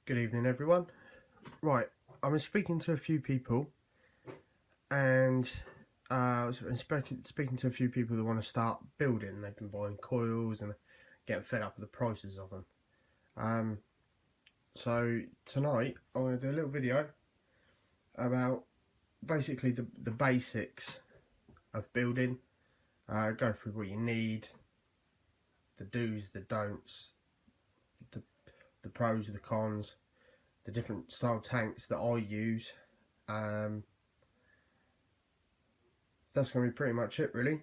Good evening, everyone. Right, I've been speaking to a few people, and I've been speaking to a few people that want to start building. They've been buying coils and getting fed up with the prices of them. So tonight I'm going to do a little video about basically the basics of building. Go through what you need, the do's, the don'ts, the pros, the cons, the different style tanks that I use. That's going to be pretty much it, really.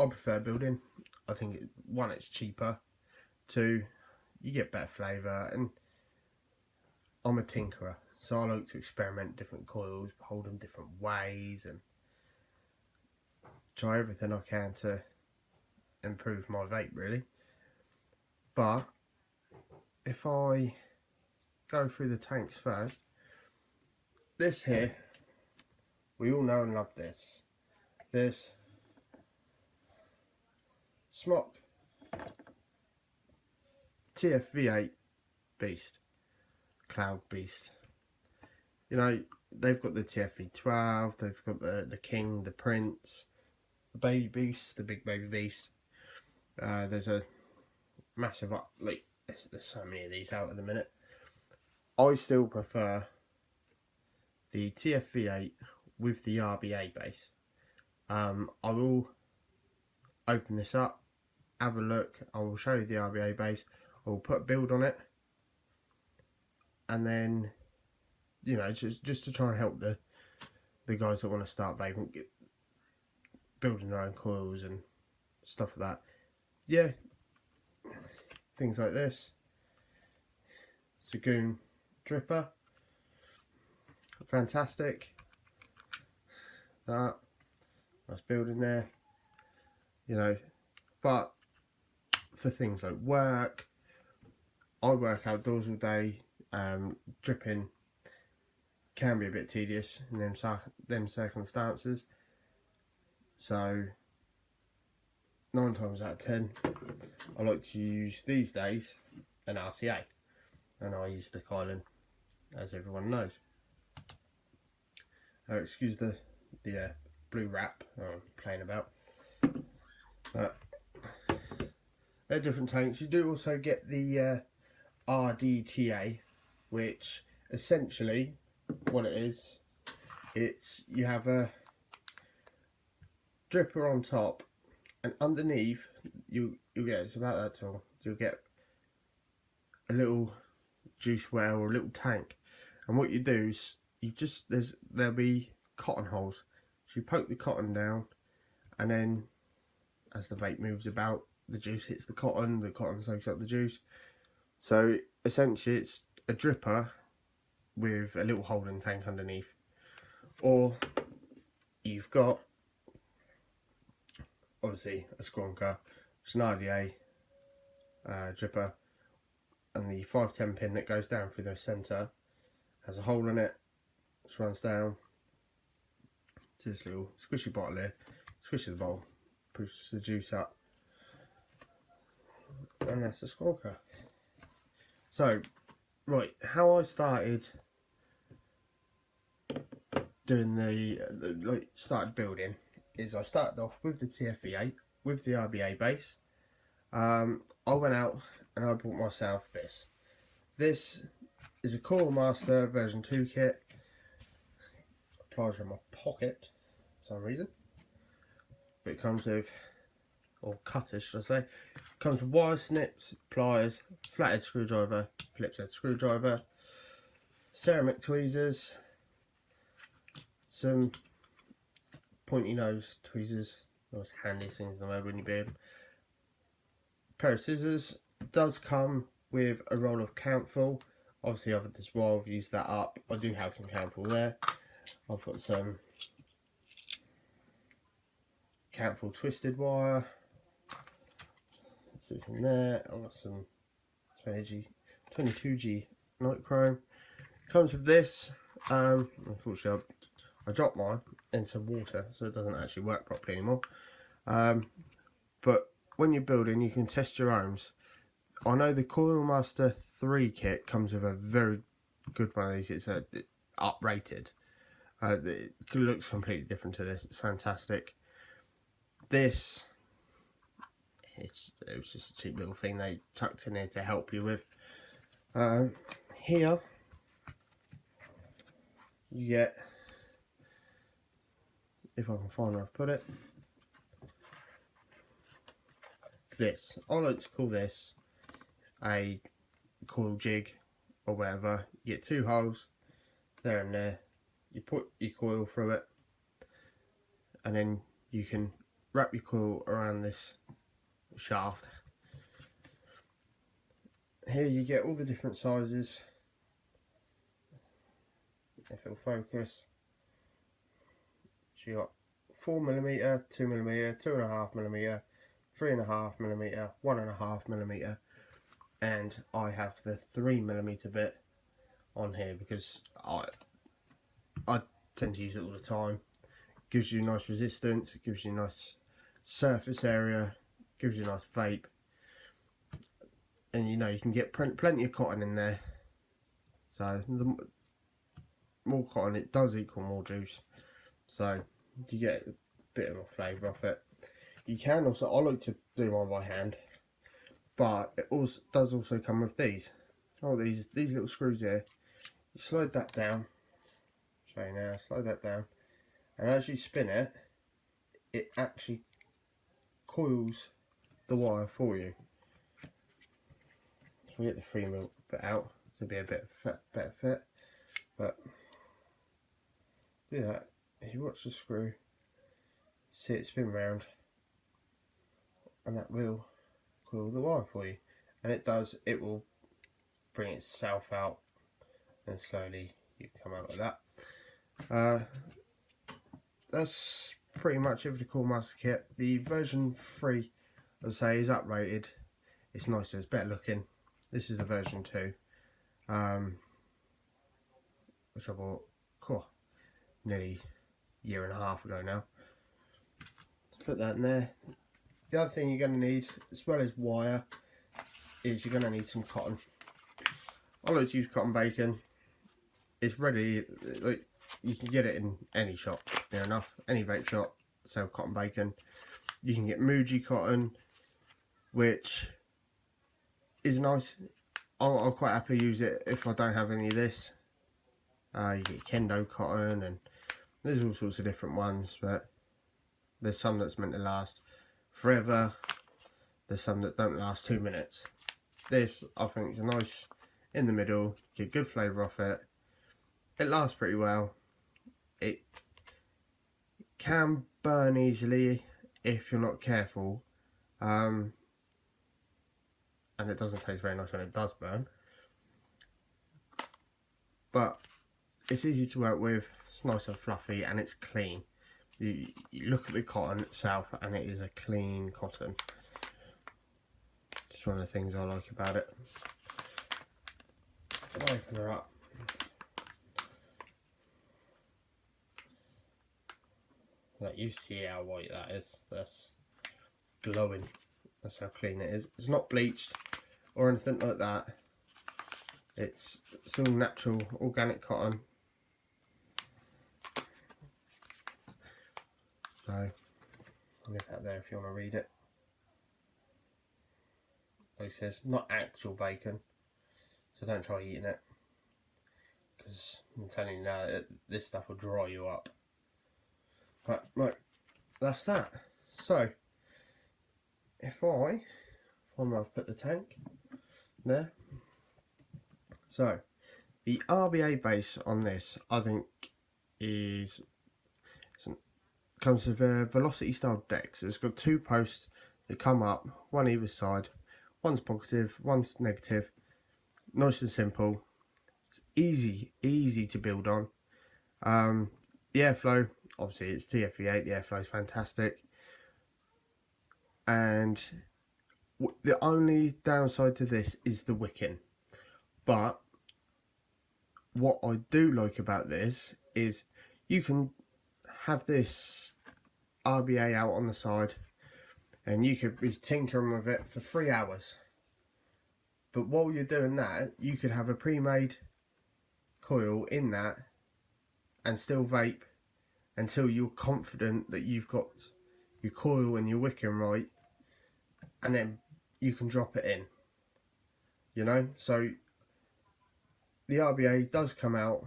I prefer building. I think one, it's cheaper. Two, you get better flavour, and I'm a tinkerer, so I like to experiment different coils, hold them different ways, and try everything I can to improve my vape, really. But if I go through the tanks first, this here, we all know and love this. This Smock TFV8 Beast, Cloud Beast. You know, they've got the TFV12, they've got the King, the Prince, the Baby Beast, the Big Baby Beast. There's a massive, like, there's so many of these out at the minute. I still prefer the TFV8 with the RBA base. I will open this up, have a look. I will show you the RBA base. I will put a build on it, and then, you know, just to try and help the guys that want to start vaping, building their own coils and stuff like that. Yeah, things like this. Sagoon dripper, fantastic. That nice building there, you know. But for things like work, I work outdoors all day. Dripping can be a bit tedious in them circumstances. So 9 times out of 10, I like to use these days an RTA, and I use the coil, as everyone knows. Excuse the blue wrap I'm playing about. They're different tanks. You do also get the RDTA, which essentially what it is, it's you have a dripper on top, and underneath you'll get, it's about that tall, you'll get a little juice well or a little tank, and what you do is there'll be cotton holes, so you poke the cotton down, and then as the vape moves about, the juice hits the cotton soaks up the juice. So essentially it's a dripper with a little holding tank underneath, or you've got obviously a skronker, it's an RDA dripper, and the 510 pin that goes down through the centre has a hole in it, which runs down to this little squishy bottle here. Squishes the bottle, pushes the juice up, and that's the skronker. So, right, how I started doing started building is I started off with the TFV8 with the RBA base. I went out and I bought myself this. This is a Coil Master version 2 kit. Pliers are in my pocket for some reason, but it comes with, or cutters should I say, comes with wire snips, pliers, flathead screwdriver, Phillips head screwdriver, ceramic tweezers, some pointy nose tweezers, those handy things in the way when you build. Pair of scissors. Does come with a roll of cantful. Obviously I've had this while, I've used that up. I do have some cantful there. I've got some cantful twisted wire. This in there. I've got some 22G nichrome. Comes with this. Unfortunately I dropped mine in some water, so it doesn't actually work properly anymore. But when you're building, you can test your ohms. I know the Coil Master 3 kit comes with a very good one of these. It's a uprated. It looks completely different to this. It's fantastic. This, it was just a cheap little thing they tucked in here to help you with. Here you get, if I can find where I've put it, this. I like to call this a coil jig or whatever. You get 2 holes there and there. You put your coil through it, and then you can wrap your coil around this shaft. Here you get all the different sizes, if it'll focus. So you got 4mm, 2mm, 2.5mm, 3.5mm, 1.5mm, and I have the 3mm bit on here because I tend to use it all the time. Gives you nice resistance, it gives you nice surface area, gives you a nice vape, and you know you can get plenty of cotton in there. So the more cotton it does equal more juice, so you get a bit of a flavour off it. You can also, I like to do mine by hand, but it also does come with these. Oh, these little screws here. You slide that down. Show you now. Slide that down, and as you spin it, it actually coils the wire for you. So we get the 3mm bit out to be a bit better fit, but do that. If you watch the screw, see it spin round, and that will coil the wire for you, and it does. It will bring itself out, and slowly you come out like that. That's pretty much it for the Coil Master kit. The version 3, as I say, is uprated. It's nicer, it's better looking. This is the version 2, which I bought nearly a year and a half ago now. Let's put that in there. The other thing you're going to need, as well as wire, is you're going to need some cotton. I like to use cotton bacon. It's ready, like, you can get it in any shop, near enough. Any vape shop sell cotton bacon. You can get Muji cotton, which is nice. I'll quite happily use it if I don't have any of this. You get Kendo cotton, and there's all sorts of different ones, but there's some that's meant to last forever. There's some that don't last 2 minutes. This, I think, is a nice in the middle. Get good flavour off it. It lasts pretty well. It can burn easily if you're not careful, and it doesn't taste very nice when it does burn, but it's easy to work with. It's nice and fluffy, and it's clean. You look at the cotton itself, and it is a clean cotton. Just one of the things I like about it. I'll open her up. Like, you see how white that is. That's glowing. That's how clean it is. It's not bleached or anything like that. It's all natural, organic cotton. So I'll leave that there if you want to read it. Like it says, not actual bacon, so don't try eating it, because I'm telling you now, this stuff will dry you up. But right, that's that. So if I find where I've put the tank there. So the RBA base on this, I think, comes with a velocity style deck. So it's got 2 posts that come up, one either side. One's positive, one's negative. Nice and simple. It's easy to build on. The airflow, obviously it's TFV8, the airflow is fantastic. And the only downside to this is the wicking. But what I do like about this is you can have this RBA out on the side, and you could be tinkering with it for 3 hours. But while you're doing that, you could have a pre-made coil in that and still vape until you're confident that you've got your coil and your wicking right, and then you can drop it in, you know. So the RBA does come out,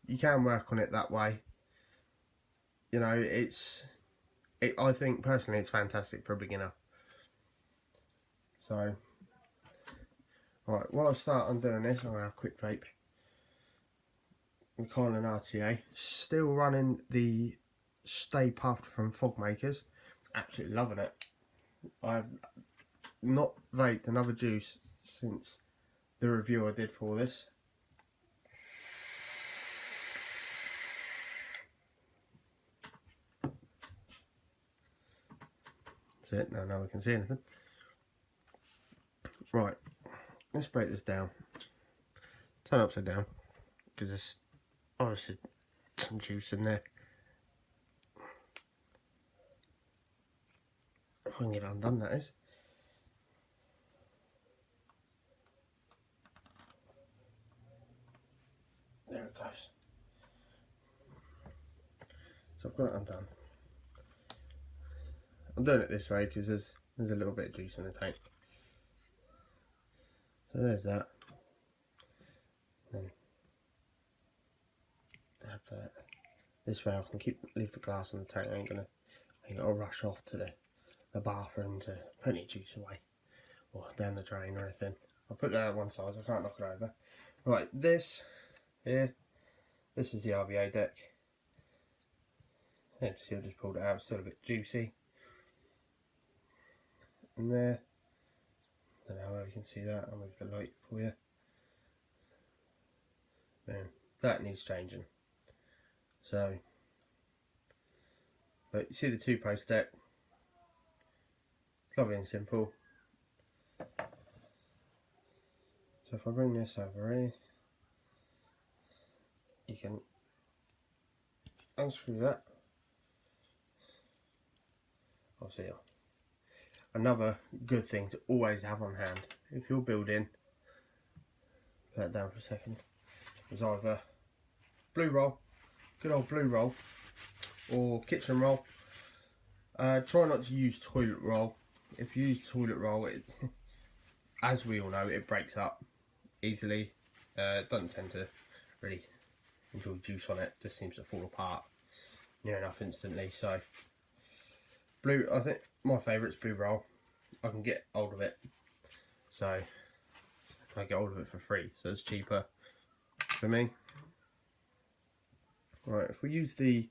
you can work on it that way, you know. I think personally it's fantastic for a beginner. So right, while I start undoing this, I'm going to have a quick vape. The coil and RTA, still running the Stay Puffed from Fog Makers, absolutely loving it. I've not vaped another juice since the review I did for this. That's it, now we can see anything. Right, let's break this down. Turn it upside down, because there's obviously some juice in there. If I can get it undone, that is. There it goes. So I've got it undone. I'm doing it this way because there's a little bit of juice in the tank. So there's that. Then have that. This way I can leave the glass in the tank. I ain't gonna rush off to the bathroom to put any juice away or down the drain or anything. I'll put that on one side so I can't knock it over. Right, this here, this is the RBA deck. Yeah, see, I just pulled it out, it's still a bit juicy. And there, I don't know how you can see that, I'll move the light for you. Man, that needs changing. So, but you see the two-post deck, it's lovely and simple. So if I bring this over here, you can unscrew that. I'll see you. Another good thing to always have on hand if you're building, put that down for a second, is either blue roll, good old blue roll, or kitchen roll. Try not to use toilet roll. If you use toilet roll, it, as we all know, it breaks up easily. It doesn't tend to really enjoy juice on it, just seems to fall apart near enough instantly. So blue, I think my favourite's blue roll. I can get hold of it, so I get hold of it for free, so it's cheaper for me. Right, if we use the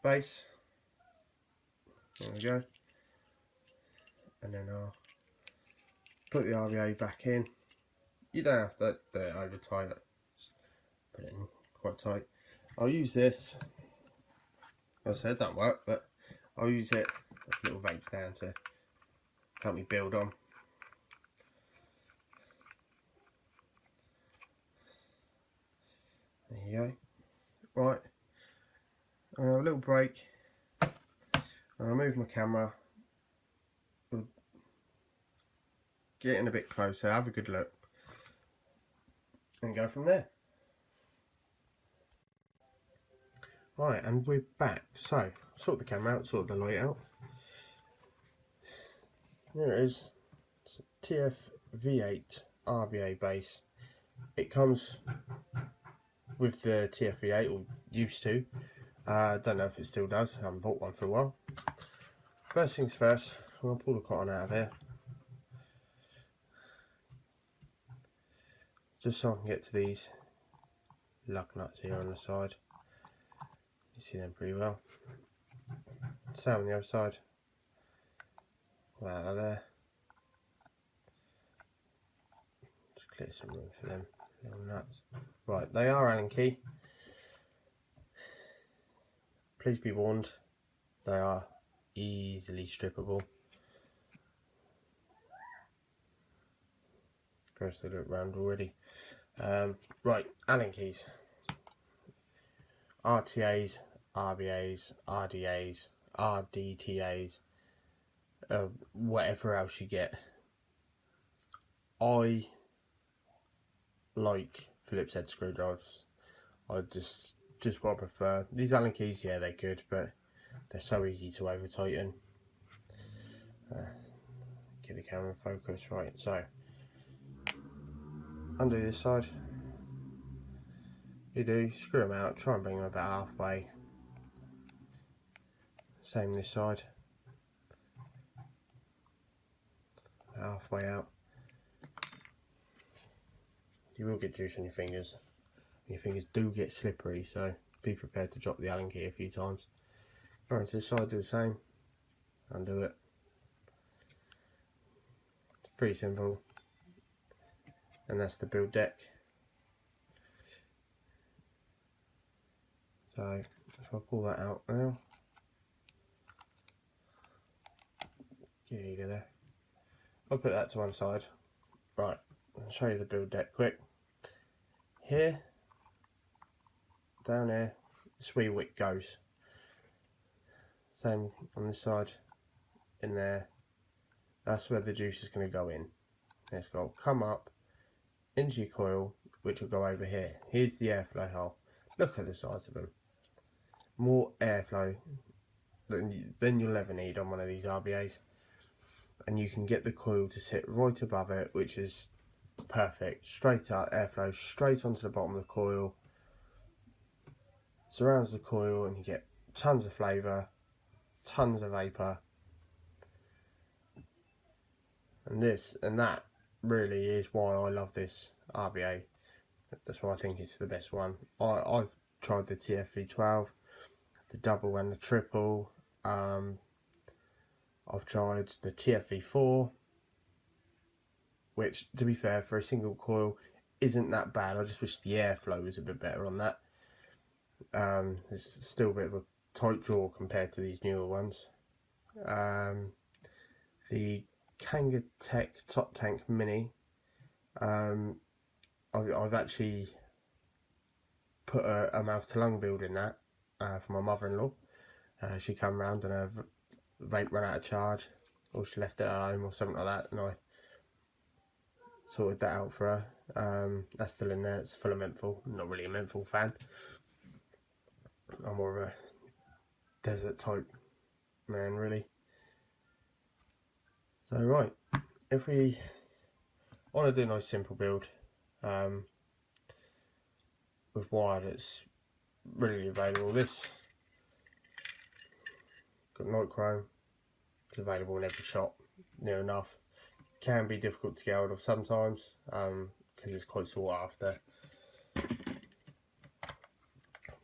base, there we go, and then I'll put the RBA back in. You don't have to do it over tight, just put it in quite tight. I'll use this, as I said, it don't work, but I'll use it as a little vape stand to help me build on. There you go. Right, I'm going to have a little break. I'll move my camera, we'll get in a bit closer, have a good look, and go from there. Right, and we're back. So, sort the camera out, sort the light out. There it is. It's a TF V8 RBA base. It comes with the TF V8, or used to. Don't know if it still does. I haven't bought one for a while. First things first, I'm going to pull the cotton out of here, just so I can get to these lug nuts here on the side. You see them pretty well. Same on the other side. Pull that out of there. Just clear some room for them little nuts. Right, they are Allen key. Please be warned, they are easily strippable. First they look round already. Right, Allen keys. RTAs, RBAs, RDAs, RDTAs, whatever else you get. I like Phillips head screwdrivers. just what I prefer. These Allen keys, yeah, they're good, but they're so easy to over tighten. Get the camera in focus, right? So undo this side. You do screw them out. Try and bring them about halfway. Same this side. Halfway out. You will get juice on your fingers. Your fingers do get slippery, so be prepared to drop the Allen key a few times. Go into this side, do the same. Undo it. It's pretty simple. And that's the build deck. So if I pull that out now, get you there. I'll put that to one side. Right, I'll show you the build deck quick. Here, down here, this wee wick goes. Same on this side, in there. That's where the juice is going to go in. It's got to come up into your coil, which will go over here. Here's the airflow hole. Look at the size of them. More airflow than you'll ever need on one of these RBAs. And you can get the coil to sit right above it, which is perfect. Straight up airflow, straight onto the bottom of the coil. Surrounds the coil and you get tons of flavour, tons of vapour. And this and that really is why I love this RBA. That's why I think it's the best one. I've tried the TFV12, the double and the triple. I've tried the TFV4, which, to be fair, for a single coil isn't that bad. I just wish the airflow was a bit better on that. It's still a bit of a tight draw compared to these newer ones. The Kangatech Top Tank Mini, I've actually put a mouth to lung build in that for my mother-in-law. She come round and her vape ran out of charge, or she left it at home or something like that, and I sorted that out for her. That's still in there. It's full of menthol. I'm not really a menthol fan. I'm more of a desert type man, really. So right, if we want to do a nice simple build with wire that's readily available, this got night chrome. It's available in every shop near enough. Can be difficult to get hold of sometimes because it's quite sought after.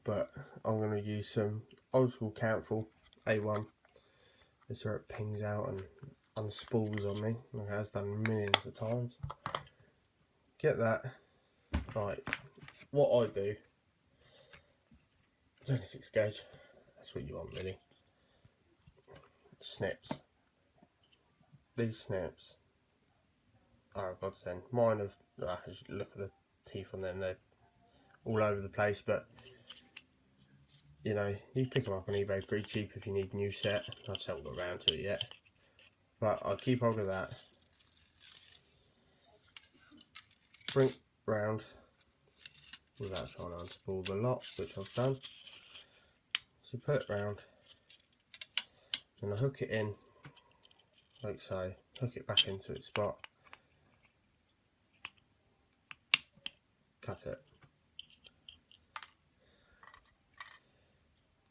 But I'm going to use some old school Countful A1. This is where it pings out and unspools on me, like it has done millions of times. Get that. Right, what I do, it's only 6 gauge, that's what you want really. Snips. These snips are a godsend. Mine have, look at the teeth on them, they're all over the place, but you know, you pick them up on eBay pretty cheap if you need a new set. I just haven't got around to it yet, but I'll keep hold of that. Bring round without trying to unspool the lot, which I've done. So put it round and I hook it in like so, hook it back into its spot, cut it.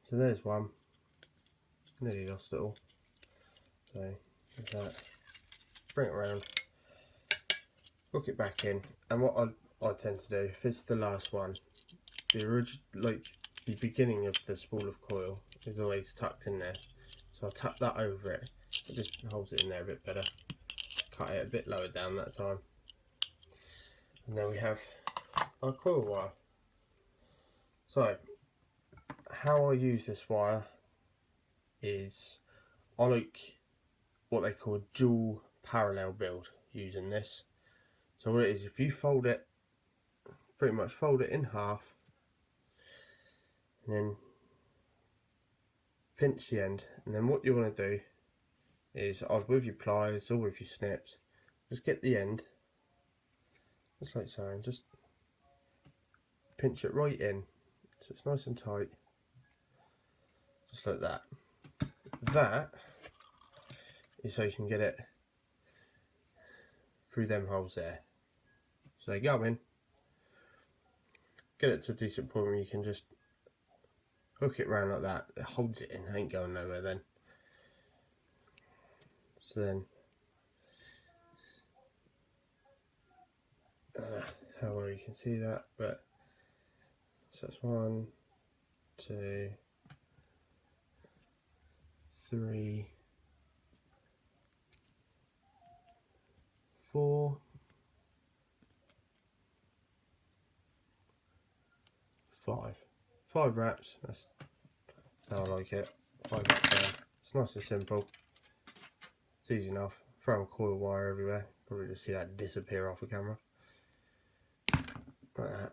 So there's one, nearly lost it all. So there's that. Bring it around, hook it back in, and what I tend to do, if it's the last one, the beginning of the spool of coil is always tucked in there. So I tuck that over it. It just holds it in there a bit better. Cut it a bit lower down that time. And then we have our coil wire. So, how I use this wire is I like what they call a dual parallel build using this. So what it is, if you fold it, pretty much fold it in half, and then pinch the end, and then what you want to do is, either with your pliers or with your snips, just get the end, just like so, and just pinch it right in, so it's nice and tight, just like that. That is so you can get it through them holes there. So they go in, get it to a decent point where you can just hook it round like that. It holds it in, it ain't going nowhere then. So then, I don't know how well you can see that, but so that's 1, 2, 3, 4, 5. 5 wraps. That's how I like it. 5 wraps there. It's nice and simple. It's easy enough. Throw a coil wire everywhere. Probably just see that disappear off the camera. Like that.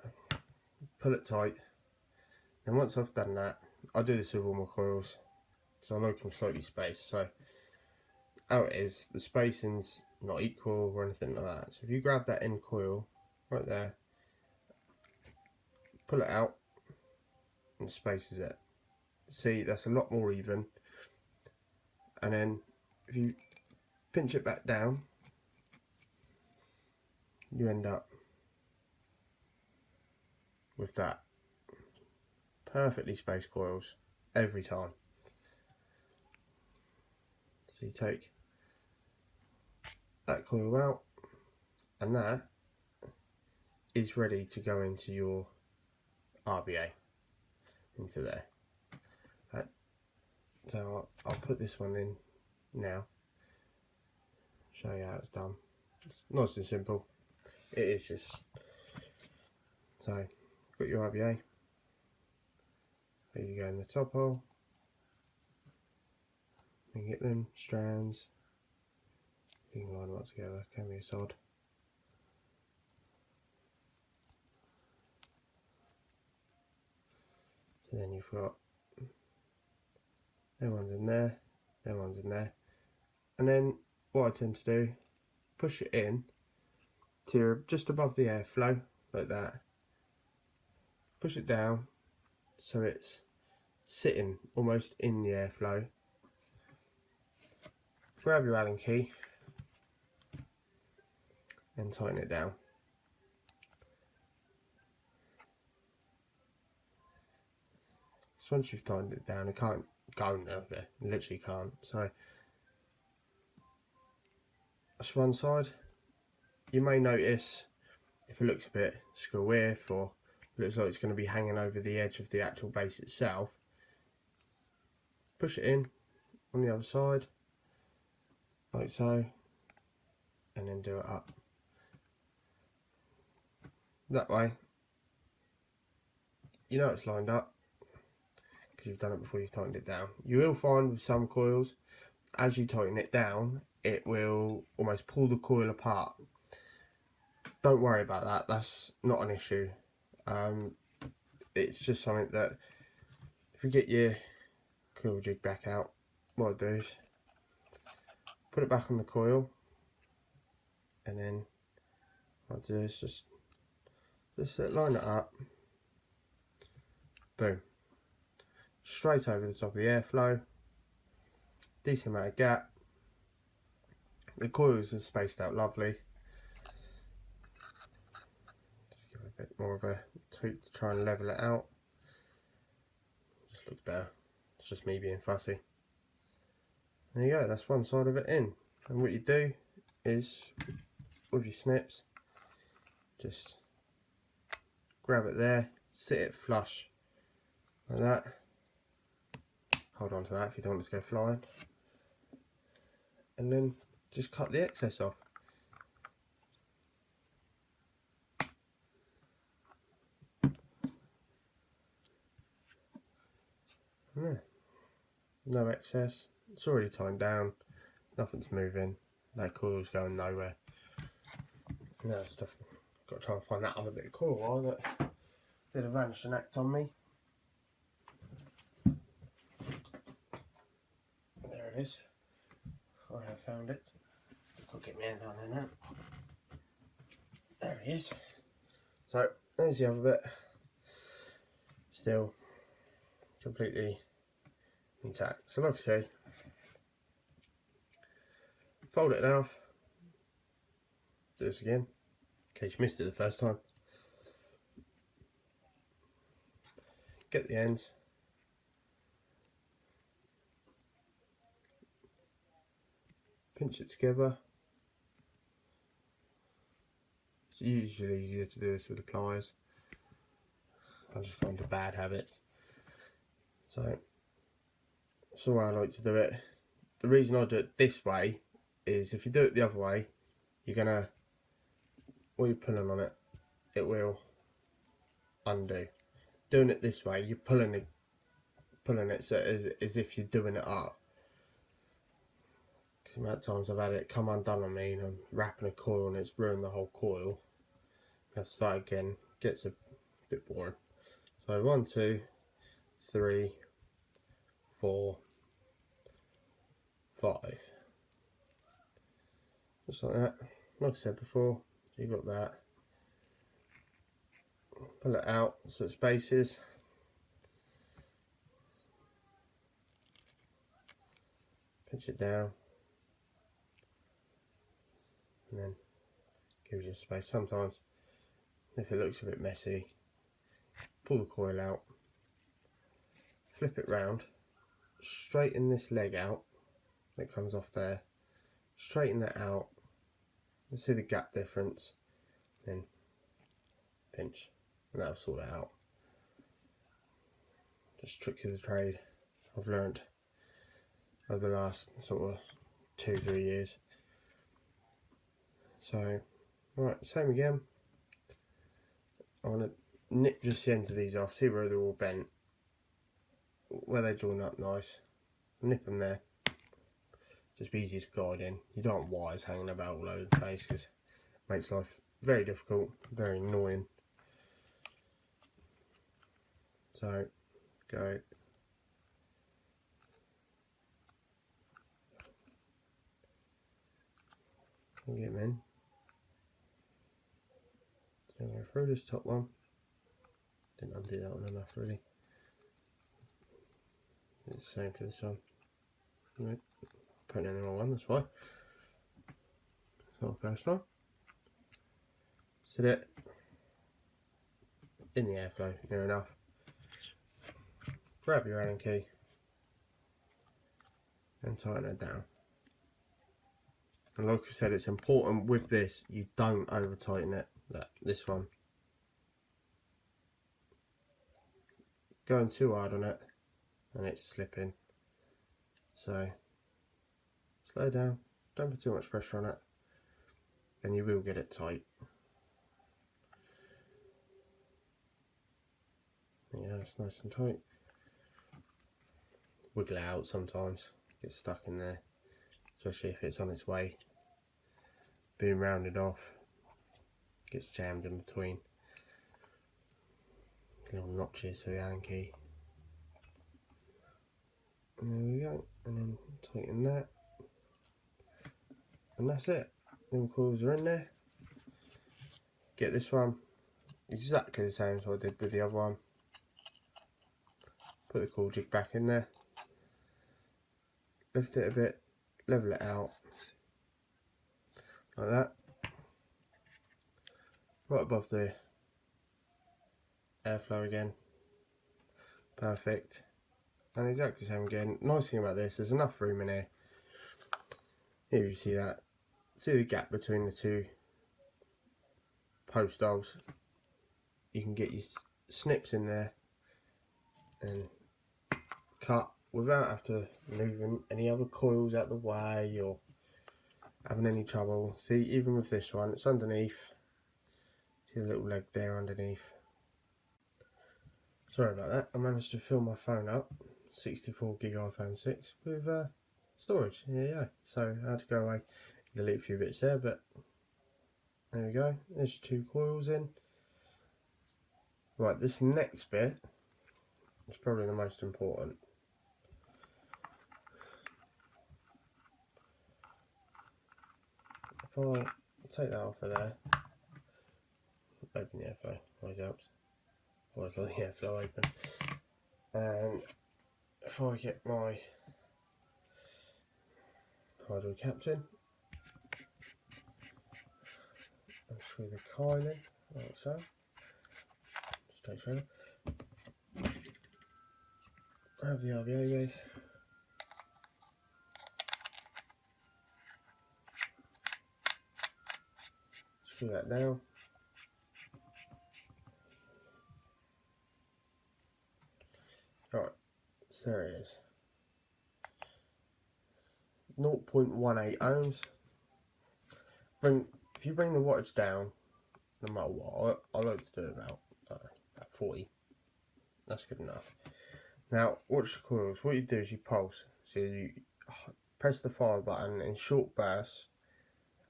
Pull it tight. And once I've done that, I do this with all my coils, so I like them slightly spaced. So how it is, the spacing's not equal or anything like that. So if you grab that end coil right there, pull it out, and spaces it. See, that's a lot more even. And then if you pinch it back down, you end up with that perfectly spaced coils every time. So you take that coil out, and that is ready to go into your RBA, into there. So I'll put this one in now, show you how it's done. It's nice and simple. It is just, so got your RBA, there you go in the top hole, you can get them strands, you can line them up together, can be a sod. So then you've got them ones in there, them ones in there, and then what I tend to do, push it in to just above the airflow, like that. Push it down so it's sitting almost in the airflow. Grab your Allen key and tighten it down. So once you've tightened it down, it can't go nowhere, it literally can't. So that's one side. You may notice if it looks a bit skew-whiff or looks like it's going to be hanging over the edge of the actual base itself, push it in on the other side like so, and then do it up. That way you know it's lined up because you've done it before you've tightened it down. You will find with some coils, as you tighten it down, it will almost pull the coil apart. Don't worry about that, that's not an issue. It's just something that if you get your coil jig back out, what I do is put it back on the coil, and then what I do is just line it up, boom, straight over the top of the airflow, decent amount of gap. The coils are spaced out lovely. Just give it a bit more of a tweak to try and level it out. Just looks better. It's just me being fussy. There you go, that's one side of it in. And what you do is, with your snips, just grab it there, sit it flush like that. Hold on to that if you don't want it to go flying. And then just cut the excess off. There. No excess, it's already tightened down, nothing's moving, that coil's going nowhere. Now stuff, got to try and find that other bit of coil wire that did a vanishing act on me. There it is, I have found it. I'll get my hand down there now. There he is. So there's the other bit. still completely intact. So like I say, fold it in half, do this again, in case you missed it the first time. Get the ends, pinch it together. It's usually easier to do this with the pliers. I've just got into bad habits. So that's the way I like to do it. The reason I do it this way is if you do it the other way, you're gonna, while you're pulling on it, it will undo. Doing it this way, you're pulling it so as if you're doing it up. Because the amount of times I've had it come undone on me and I'm wrapping a coil and it's ruined the whole coil. You have to start again, gets a bit boring. So 1, 2, 3, 4, 5. Just like that. Like I said before, so you've got that. Pull it out so it spaces. Pinch it down. And then gives you space. Sometimes, if it looks a bit messy, pull the coil out, flip it round, straighten this leg out that comes off there, straighten that out, and see the gap difference, then pinch, and that'll sort it out. Just tricks of the trade I've learnt over the last sort of 2-3 years. So, right, same again. I want to nip just the ends of these off, see where they're all bent, where they join up nice, nip them there. Just be easy to guide in. You don't want wires hanging about all over the place because it makes life very difficult, very annoying. So, go. Get them in. So go through this top one. Didn't undo that one enough really. It's the same for this one. Nope. Putting in the wrong one, that's why. So first one. Sit it in the airflow, near enough. Grab your Allen key and tighten it down. And like I said, it's important with this you don't over tighten it. This one. Going too hard on it and it's slipping. So slow down, don't put too much pressure on it, and you will get it tight. Yeah, it's nice and tight. Wiggle it out sometimes, get stuck in there, especially if it's on its way being rounded off, gets jammed in between. Little notches for the Allen key. And there we go, and then tighten that, and that's it. Them coils are in there. Get this one exactly the same as what I did with the other one. Put the coil jig back in there, lift it a bit, level it out like that, right above the airflow again, perfect, and exactly the same again. Nice thing about this, there's enough room in here. Here you see that, see the gap between the two post holes. You can get your snips in there and cut without having to moving any other coils out the way or having any trouble. See, even with this one, it's underneath. See the little leg there underneath. Sorry about that, I managed to fill my phone up, 64 gig iPhone 6 with storage. Here you go. So I had to go away, delete a few bits there, but there we go. There's your 2 coils in. Right, this next bit is probably the most important. If I take that off of there, open the airflow, always helps. Always let the airflow open. And if I get my hydro captain, and screw the coil in, like so. Just takes forever. Grab the RVA base. Screw that down. Right, so there it is. 0.18 ohms. If you bring the wattage down, no matter what, I like to do about 40. That's good enough. Now, watch the coils. What you do is you pulse. So you press the fire button in short bursts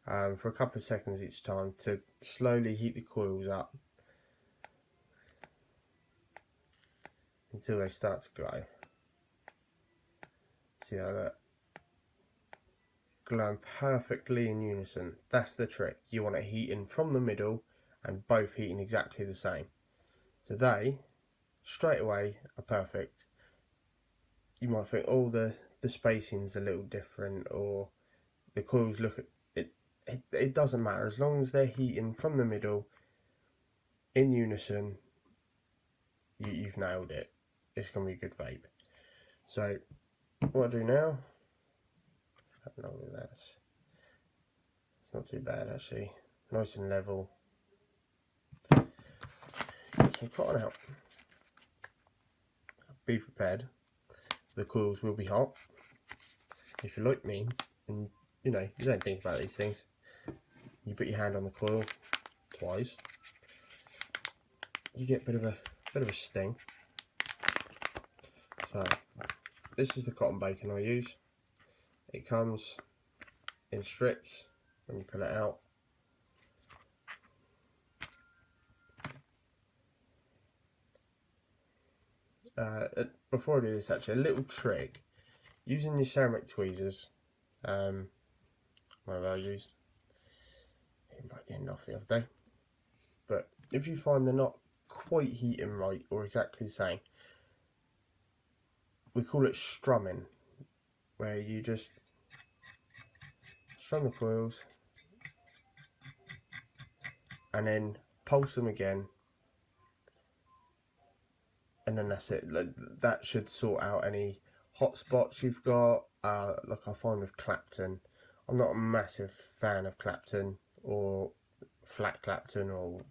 for a couple of seconds each time to slowly heat the coils up until they start to glow. See how that glowing perfectly in unison. That's the trick. You want it heating from the middle and both heating exactly the same. So they straight away are perfect. You might think, oh, the spacing's a little different, or the coils look at it. It doesn't matter as long as they're heating from the middle in unison. You've nailed it. It's gonna be a good vape. So what I do now, I don't know that. It's not too bad actually. Nice and level. Get some cotton out. Be prepared. The coils will be hot. If you're like me, and you know you don't think about these things, you put your hand on the coil twice, you get a bit of a sting. So this is the cotton bacon I use. It comes in strips when you pull it out. Before I do this, actually, a little trick: using your ceramic tweezers. Whatever I used, it might end off the other day. But if you find they're not quite heating right or exactly the same, we call it strumming, where you just strum the coils and then pulse them again, and then that's it. That should sort out any hot spots you've got. Like I find with Clapton, I'm not a massive fan of Clapton or flat Clapton or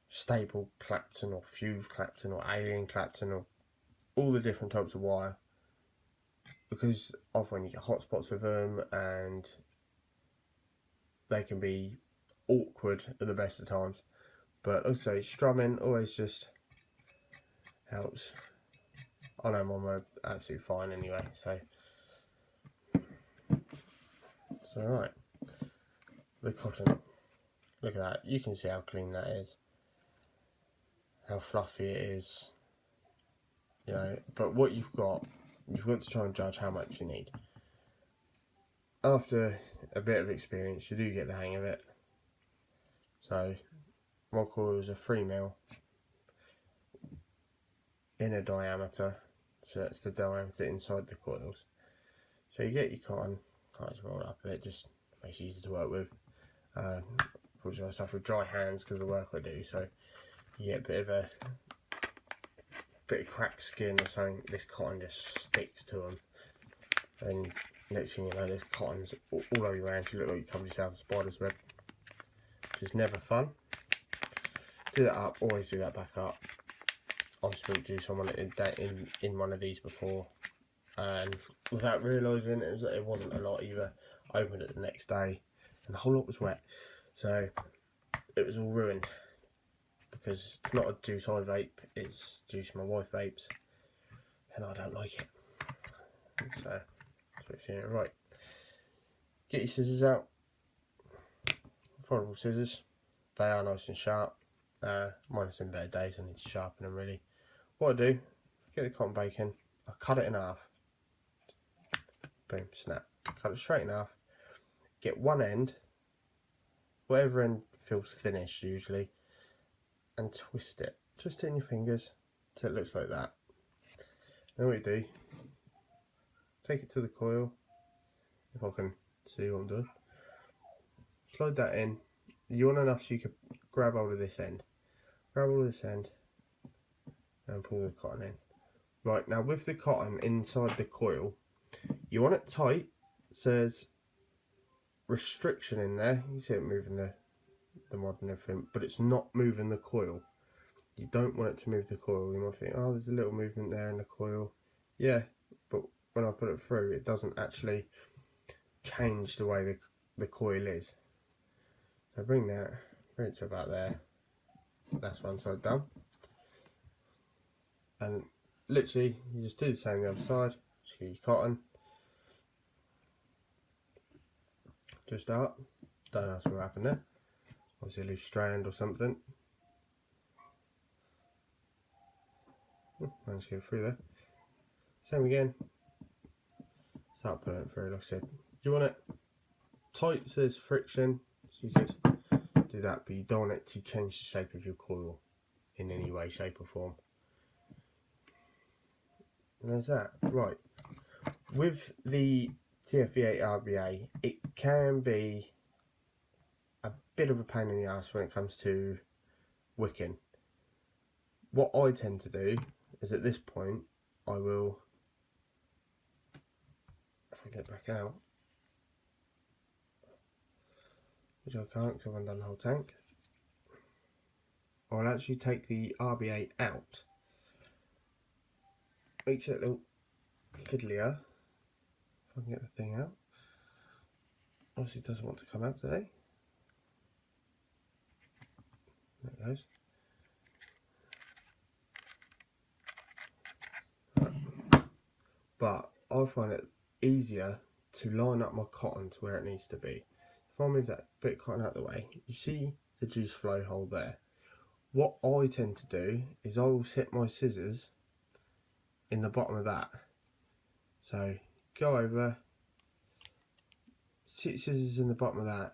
stable Clapton or fused Clapton or alien Clapton or all the different types of wire, because often you get hot spots with them and they can be awkward at the best of times. But also strumming always just helps. I know mine were absolutely fine anyway, so right. The cotton, look at that, you can see how clean that is, how fluffy it is, you know. But what you've got to try and judge how much you need. After a bit of experience, you do get the hang of it. So my coil is a 3mm inner diameter, so that's the diameter inside the coils. So you get your cotton, just roll it up a bit, just makes it easy to work with. Unfortunately I suffer with dry hands because of the work I do, so you get a bit of cracked skin or something. This cotton just sticks to them, and next thing you know, there's cottons all over your hands. You look like you covered yourself in spider's web, which is never fun. Do that up, always do that back up. I've spilled juice on in one of these before, and without realising it wasn't a lot either. I opened it the next day and the whole lot was wet, so it was all ruined, because it's not a juice I vape, it's juice my wife vapes, and I don't like it. So right, get your scissors out, foldable scissors. They are nice and sharp. Minus in better days, I need to sharpen them really. What I do, get the cotton bacon, I cut it in half. Boom, snap. Cut it straight in half. Get one end, whatever end feels thinnest usually, and twist it just turn your fingers till it looks like that. Then what you do, take it to the coil, if I can see what I'm doing. Slide that in. You want enough so you can grab hold of this end. Grab hold of this end and pull the cotton in. Right, now with the cotton inside the coil, you want it tight, so there's restriction in there. You see it moving the mod and everything, but it's not moving the coil. You don't want it to move the coil. You might think, oh, there's a little movement there in the coil. Yeah, but when I put it through, it doesn't actually change the way the coil is. So bring it to about there. That's one side done. And literally, you just do the same on the other side. Just get your cotton. Just up. Don't ask what happened there. Obviously a loose strand or something. Managed to get through there. Same again. Start putting it through. Like I said, you want it tight so there's friction. So you could do that, but you don't want it to change the shape of your coil in any way, shape or form. And there's that. Right. With the TFV8 RBA, it can be a bit of a pain in the ass when it comes to wicking. What I tend to do is at this point, I will, if I get back out, which I can't because I've undone the whole tank, I'll actually take the RBA out. Makes it a little fiddlier. If I can get the thing out. Obviously it doesn't want to come out today. There it goes. Right. But I find it easier to line up my cotton to where it needs to be. If I move that bit of cotton out of the way, you see the juice flow hole there. What I tend to do is I will set my scissors in the bottom of that. So go over, sit scissors in the bottom of that,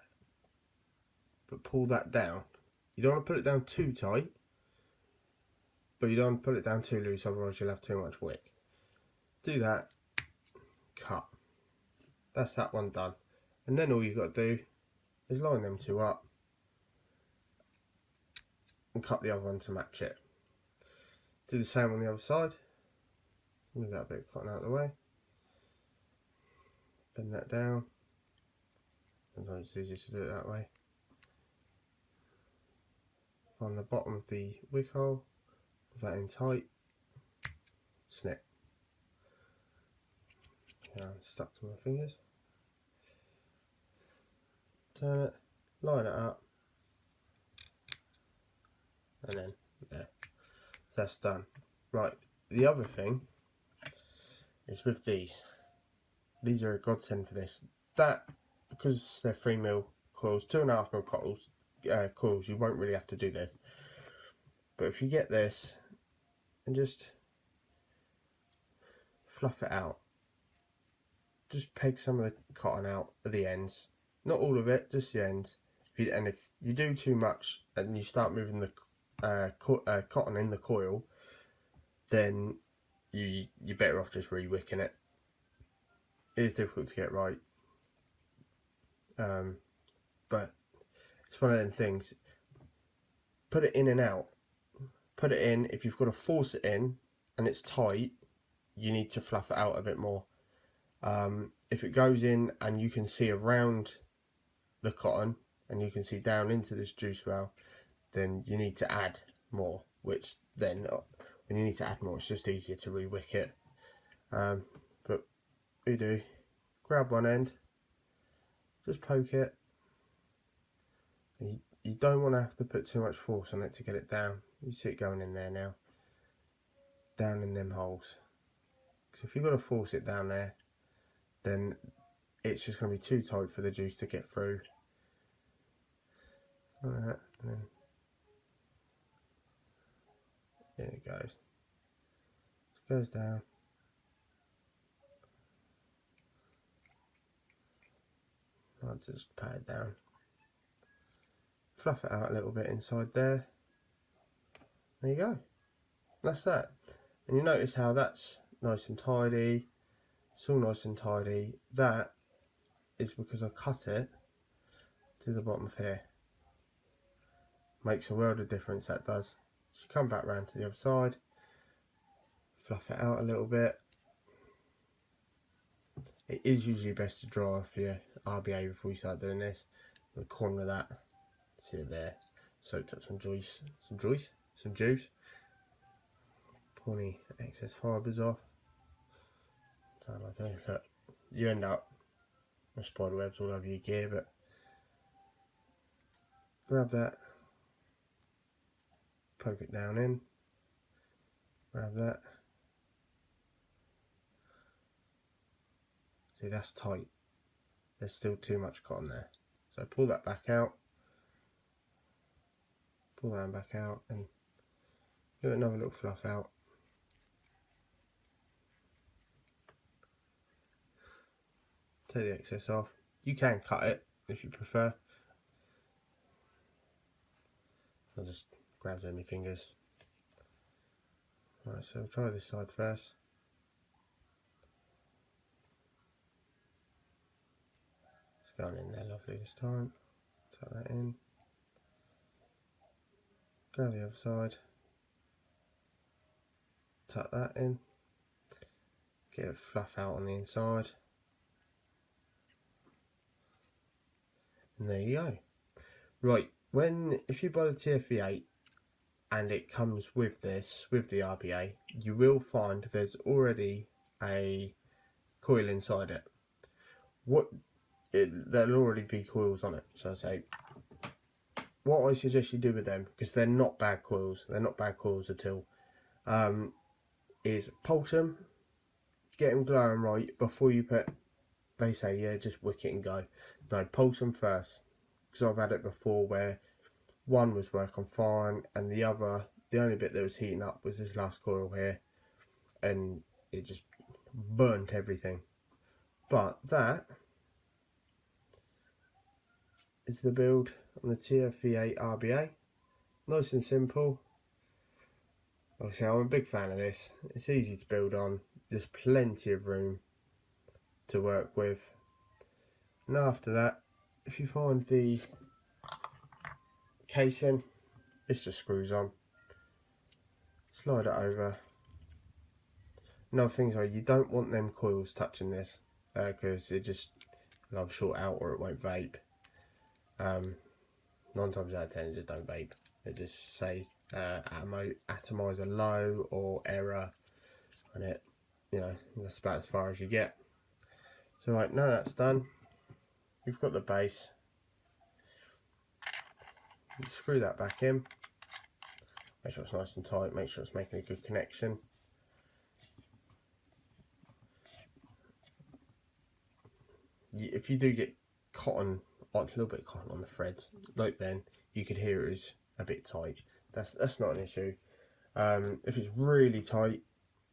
but pull that down. You don't want to put it down too tight, but you don't want to put it down too loose, otherwise you'll have too much wick. Do that, cut. That's that one done. And then all you've got to do is line them two up and cut the other one to match it. Do the same on the other side. Move that bit of cotton out of the way. Bend that down. Sometimes it's easier to do it that way. On the bottom of the wick hole, pull that in tight. Snip. Yeah, I'm stuck to my fingers. Turn it, line it up, and then there. So that's done. Right, the other thing is with these. These are a godsend for this. That, because they're 3mm coils, 2.5mm coils, you won't really have to do this. But if you get this and just fluff it out, just peg some of the cotton out at the ends. Not all of it, just the ends. If you do too much and you start moving the cotton in the coil, then you're better off just re-wicking it. It is difficult to get right, but it's one of them things. Put it in and out. Put it in. If you've got to force it in and it's tight, you need to fluff it out a bit more. If it goes in and you can see around the cotton and you can see down into this juice well, then you need to add more, which then when you need to add more, it's just easier to re-wick it. But we do, grab one end, just poke it. You don't want to have to put too much force on it to get it down. You see it going in there now, down in them holes. Because if you've got to force it down there, then it's just going to be too tight for the juice to get through. Like that, and then there it goes. It goes down. I'll just pat it down. Fluff it out a little bit inside there. There you go. That's that. And you notice how that's nice and tidy. It's all nice and tidy. That is because I cut it to the bottom of here. Makes a world of difference, that does. So you come back round to the other side, fluff it out a little bit. It is usually best to dry off your RBA before you start doing this. The corner of that, see it there, soaked up some juice. Pull any excess fibres off. Look, you end up with spider webs all over your gear, but grab that, poke it down in, grab that. See, that's tight. There's still too much cotton there. So pull that back out. Pull that back out and give it another little fluff out. Take the excess off. You can cut it if you prefer. I'll just grab it in my fingers. Right, so we'll try this side first. It's going in there lovely this time. Tuck that in. Grab the other side. Tuck that in. Get a fluff out on the inside. And there you go. Right, if you buy the TFV8 and it comes with this, with the RBA, you will find there's already a coil inside it. There'll already be coils on it. So I say, what I suggest you do with them, because they're not bad coils, at all, is pulse them, get them glowing right before you put. They say, yeah, just wick it and go. No, pulse them first, because I've had it before where one was working fine and the only bit that was heating up was this last coil here, and it just burnt everything. But that is the build on the TFV8 RBA. Nice and simple. Like I say, I'm a big fan of this. It's easy to build on. There's plenty of room to work with. And after that, if you find the casing, this just screws on. Slide it over. Another thing is, you don't want them coils touching this, because it'll short out or it won't vape. 9 times out of 10 it just don't vape. It just say atomizer low or error on it. You know, that's about as far as you get. So right, now that's done, you've got the base. You screw that back in. Make sure it's nice and tight, make sure it's making a good connection. If you do get cotton, a little bit of cotton on the threads, like then you could hear it is a bit tight. That's not an issue. If it's really tight,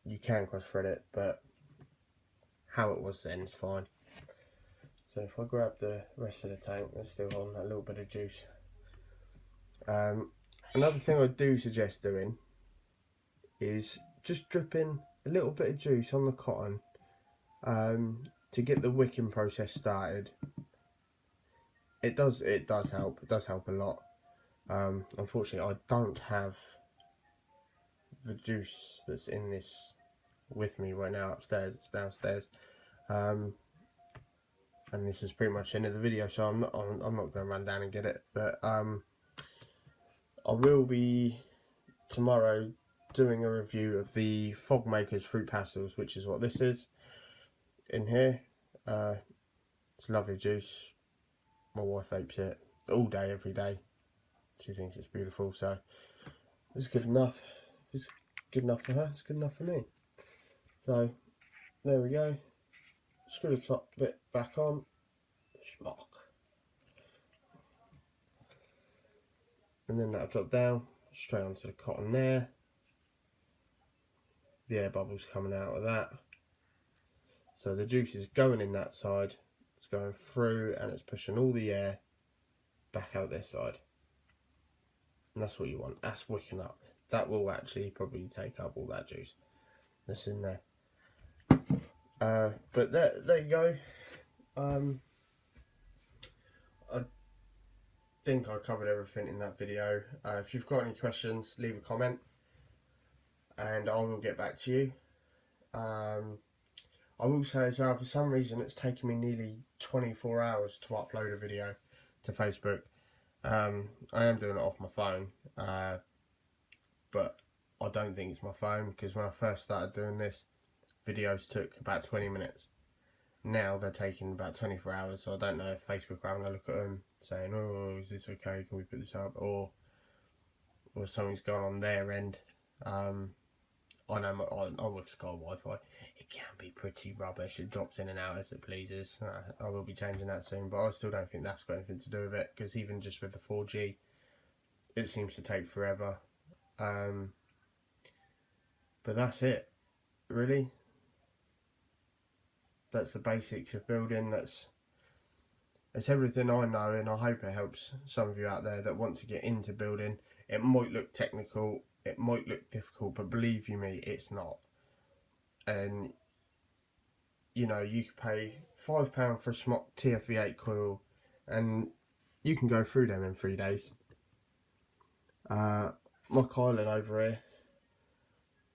you can cross thread it, but how it was then is fine. So if I grab the rest of the tank, there's still on that little bit of juice. Another thing I do suggest doing is just dripping a little bit of juice on the cotton to get the wicking process started. It does help. It does help a lot. Unfortunately, I don't have the juice that's in this with me right now upstairs. It's downstairs. And this is pretty much the end of the video, so I'm not going to run down and get it. But I will be tomorrow doing a review of the Fog Maker's Fruit Pastels, which is what this is in here. It's lovely juice. My wife vapes it all day, every day. She thinks it's beautiful, so it's good enough. If it's good enough for her, it's good enough for me. So there we go. Screw the top bit back on. Schmock. And then that'll drop down straight onto the cotton there. The air bubbles coming out of that. So the juice is going in that side. It's going through and it's pushing all the air back out this side. And that's what you want. That's wicking up. that will actually probably take up all that juice that's in there. But there you go. I think I covered everything in that video. If you've got any questions, leave a comment and I will get back to you. I will say as well, for some reason it's taken me nearly 24 hours to upload a video to Facebook. I am doing it off my phone, but I don't think it's my phone, because when I first started doing this, videos took about 20 minutes. Now they're taking about 24 hours, so I don't know if Facebook are having a look at them saying, oh, is this okay, can we put this up, or something's gone on their end. I know I'm with Sky Wi-Fi, it can be pretty rubbish, it drops in and out as it pleases. I will be changing that soon, but I still don't think that's got anything to do with it, because even just with the 4G, it seems to take forever. But that's it, really. That's the basics of building. That's everything I know, and I hope it helps some of you out there that want to get into building. It might look technical, it might look difficult, but believe you me, it's not. And you know, you could pay £5 for a Smock TFV8 coil and you can go through them in 3 days. My coiling over here,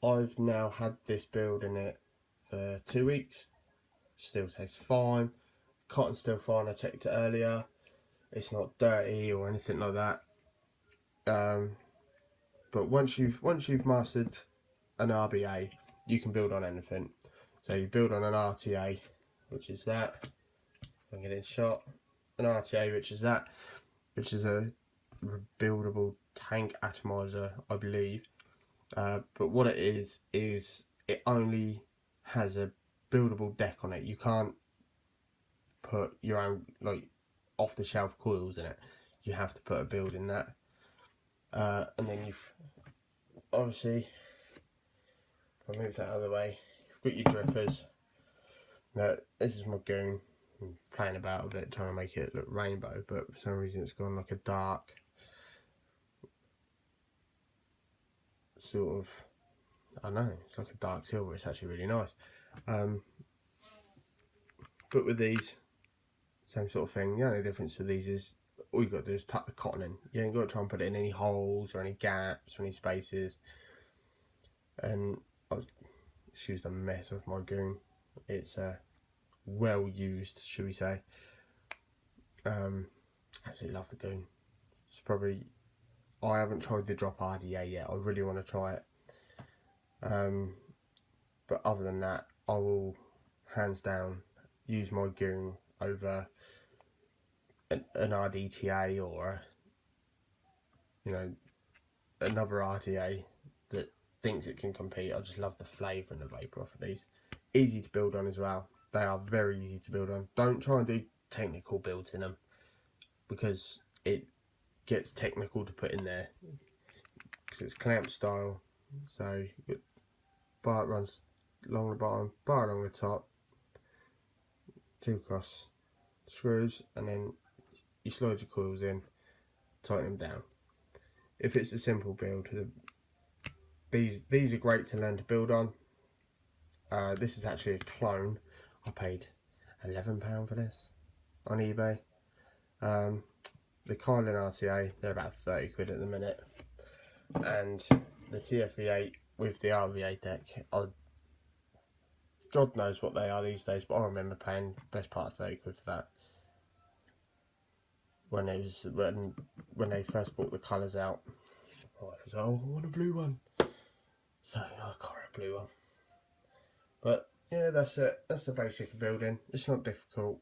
I've now had this build in it for 2 weeks. Still tastes fine. Cotton's still fine. I checked it earlier. It's not dirty or anything like that. But once you've mastered an RBA, you can build on anything. So you build on an RTA, which is that. If I can get it shot. An RTA, which is that, which is a rebuildable tank atomizer, I believe. But what it is it only has a buildable deck on it. You can't put your own like off the shelf coils in it. You have to put a build in that. And then you've obviously, if I move that out of the way, you've got your drippers. Now, this is my goon. I'm playing about a bit, trying to make it look rainbow, but for some reason it's gone like a dark sort of, I don't know, it's like a dark silver. It's actually really nice. But with these, same sort of thing. The only difference with these is all you've got to do is tuck the cotton in. You ain't got to try and put it in any holes or any gaps or any spaces. And it's used a mess with my goon. It's well used, should we say. Absolutely love the goon. It's probably, I haven't tried the drop RDA yet. I really want to try it. But other than that, I will hands down use my goon over an RDTA or you know, another RDA that thinks it can compete. I just love the flavour and the vapour off of these. Easy to build on as well. They are very easy to build on. Don't try and do technical builds in them, because it gets technical to put in there, because it's clamp style. So bar runs along the bottom, bar along the top, 2 cross screws, and then you slide your coils in, tighten them down. If it's a simple build, these are great to learn to build on. This is actually a clone. I paid £11 for this on eBay. The coil and RTA, they're about 30 quid at the minute, and the TFV8 with the RVA deck, God knows what they are these days, but I remember paying best part of 30 quid for that when they first brought the colours out. My wife was like, oh, I want a blue one, so I got a blue one. But yeah, that's it. That's the basic of building. It's not difficult.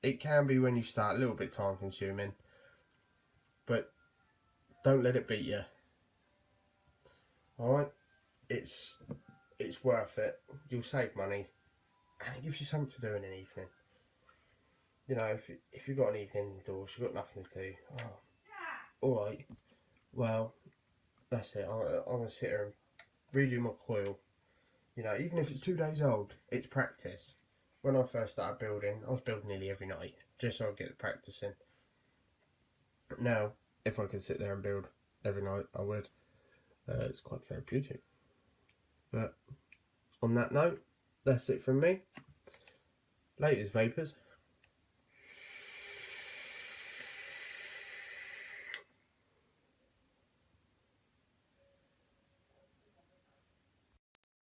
It can be when you start, a little bit time consuming, but don't let it beat you. Alright, it's worth it. You'll save money, and it gives you something to do in an evening. You know, if you've got an evening indoors, you've got nothing to do. Oh, alright, well, that's it. I'm going to sit here and redo my coil. You know, even if it's 2 days old, it's practice. When I first started building, I was building nearly every night, just so I'd get the practice in. Now, if I could sit there and build every night, I would. It's quite therapeutic. But on that note, that's it from me. Latest vapors.